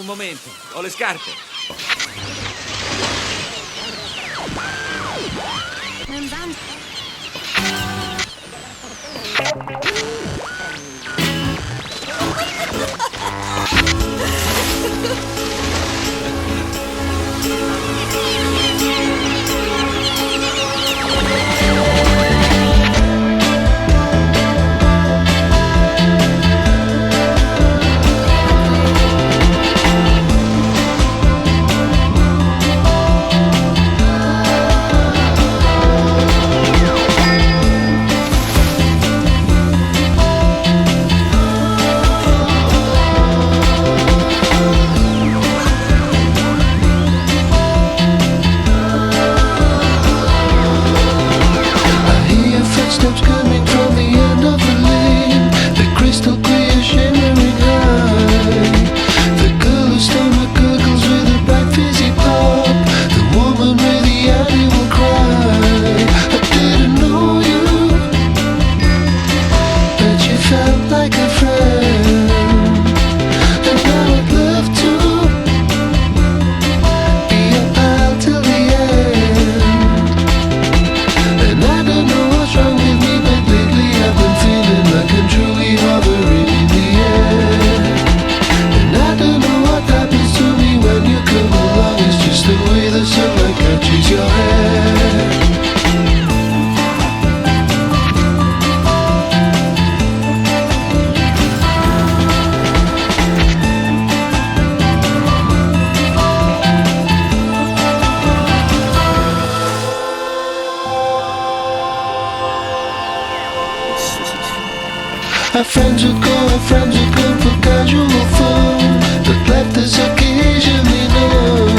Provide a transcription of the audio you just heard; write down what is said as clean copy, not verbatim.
Un momento, ho le scarpe. Non van. Footsteps coming from the end of the lane, the crystal clear shimmering high. The girl whose stomach gurgles with a bright fizzy pop, the woman with the animal cry. I didn't know you, but you felt like a friend, and now I'd love to be a pal till the end. And I don't know what's wrong with me, but lately I've been feeling like I'm truly hovering in the air. And I don't know what happens to me when you come along. It's just the way the sunlight catches your hair. Our friends would go, our friends would come for casual fun, but left us occasionally known.